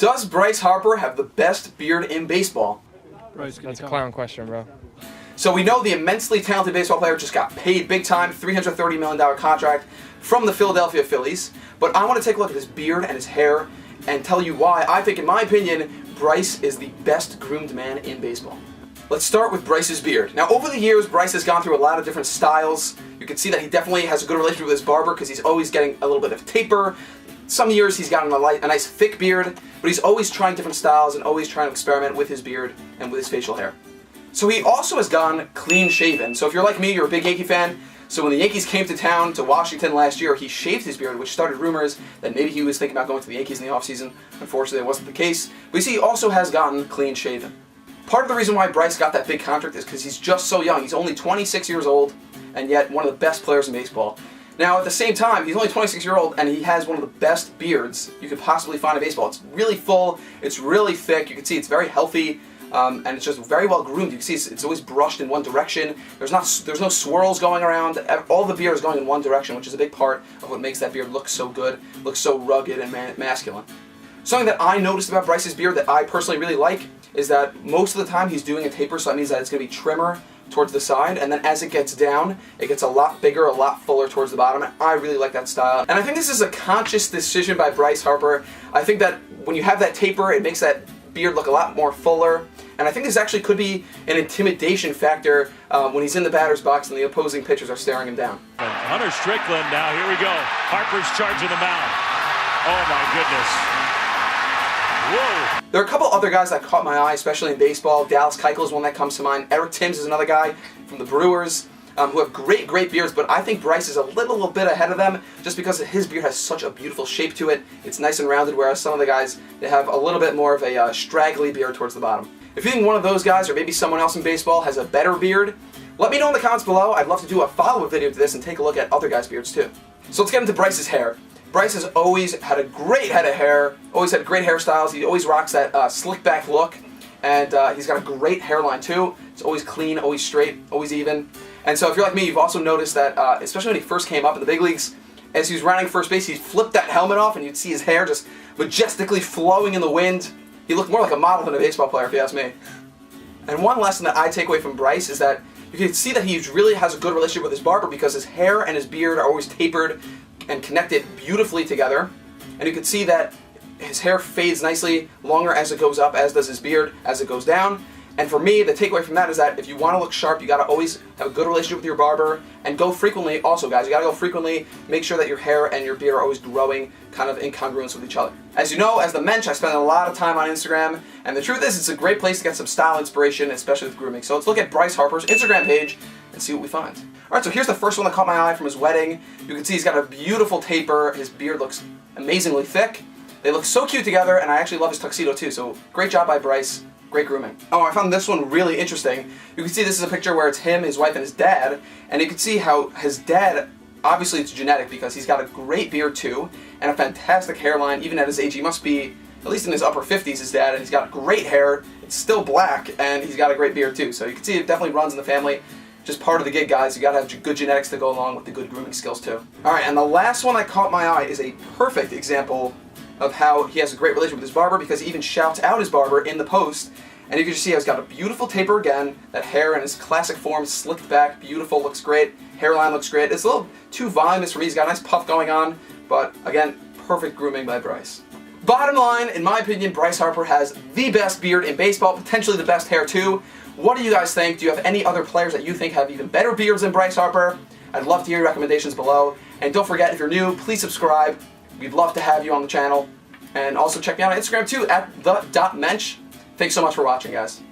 Does Bryce Harper have the best beard in baseball? Bryce, that's a clown question, bro. So we know the immensely talented baseball player just got paid big time, $330 million contract from the Philadelphia Phillies. But I want to take a look at his beard and his hair and tell you why I think, in my opinion, Bryce is the best groomed man in baseball. Let's start with Bryce's beard. Now, over the years, Bryce has gone through a lot of different styles. You can see that he definitely has a good relationship with his barber because he's always getting a little bit of taper. Some years he's gotten a nice thick beard, but he's always trying different styles and always trying to experiment with his beard and with his facial hair. So he also has gone clean shaven. So if you're like me, you're a big Yankee fan. So when the Yankees came to town to Washington last year, he shaved his beard, which started rumors that maybe he was thinking about going to the Yankees in the offseason. Unfortunately, that wasn't the case. But you see, he also has gotten clean shaven. Part of the reason why Bryce got that big contract is because he's just so young. He's only 26 years old, and yet one of the best players in baseball. Now, at the same time, he's only 26 years old, and he has one of the best beards you could possibly find in baseball. It's really full, it's really thick, you can see it's very healthy, and it's just very well groomed. You can see it's always brushed in one direction. There's no swirls going around. All the beard is going in one direction, which is a big part of what makes that beard look so good, look so rugged and masculine. Something that I noticed about Bryce's beard that I personally really like is that most of the time he's doing a taper, so that means that it's going to be trimmer towards the side, and then as it gets down, it gets a lot bigger, a lot fuller towards the bottom, and I really like that style. And I think this is a conscious decision by Bryce Harper. I think that when you have that taper, it makes that beard look a lot more fuller, and I think this actually could be an intimidation factor when he's in the batter's box and the opposing pitchers are staring him down. Hunter Strickland now, here we go. Harper's charging the mound. Oh my goodness. Whoa. There are a couple other guys that caught my eye, especially in baseball. Dallas Keuchel is one that comes to mind. Eric Timms is another guy from the Brewers who have great beards, but I think Bryce is a little bit ahead of them just because his beard has such a beautiful shape to it. It's nice and rounded, whereas some of the guys, they have a little bit more of a straggly beard towards the bottom. If you think one of those guys or maybe someone else in baseball has a better beard, let me know in the comments below. I'd love to do a follow-up video to this and take a look at other guys' beards too. So let's get into Bryce's hair. Bryce has always had a great head of hair, always had great hairstyles. He always rocks that slick back look, and he's got a great hairline too. It's always clean, always straight, always even. And so if you're like me, you've also noticed that, especially when he first came up in the big leagues, as he was rounding first base, he flipped that helmet off and you'd see his hair just majestically flowing in the wind. He looked more like a model than a baseball player, if you ask me. And one lesson that I take away from Bryce is that you can see that he really has a good relationship with his barber because his hair and his beard are always tapered and connected beautifully together. And you can see that his hair fades nicely, longer as it goes up, as does his beard as it goes down. And for me, the takeaway from that is that if you want to look sharp, you got to always have a good relationship with your barber and go frequently. Also, guys, you got to go frequently. Make sure that your hair and your beard are always growing kind of in congruence with each other. As you know, as the mensch, I spend a lot of time on Instagram, and the truth is it's a great place to get some style inspiration, especially with grooming. So let's look at Bryce Harper's Instagram page and see what we find. Alright, so here's the first one that caught my eye from his wedding. You can see he's got a beautiful taper. His beard looks amazingly thick. They look so cute together, and I actually love his tuxedo too, so great job by Bryce. Great grooming. Oh, I found this one really interesting. You can see this is a picture where it's him, his wife, and his dad, and you can see how his dad, obviously it's genetic because he's got a great beard too, and a fantastic hairline. Even at his age, he must be at least in his upper 50s, his dad, and he's got great hair. It's still black, and he's got a great beard too. So you can see it definitely runs in the family. Just part of the gig, guys. You gotta have good genetics to go along with the good grooming skills too. Alright, and the last one that caught my eye is a perfect example of how he has a great relationship with his barber because he even shouts out his barber in the post. And you can just see how he's got a beautiful taper again, that hair in his classic form, slicked back, beautiful, looks great, hairline looks great. It's a little too voluminous for me, he's got a nice puff going on, but again, perfect grooming by Bryce. Bottom line, in my opinion, Bryce Harper has the best beard in baseball, potentially the best hair too. What do you guys think? Do you have any other players that you think have even better beards than Bryce Harper? I'd love to hear your recommendations below. And don't forget, if you're new, please subscribe. We'd love to have you on the channel. And also check me out on Instagram too, at the.mensch. Thanks so much for watching, guys.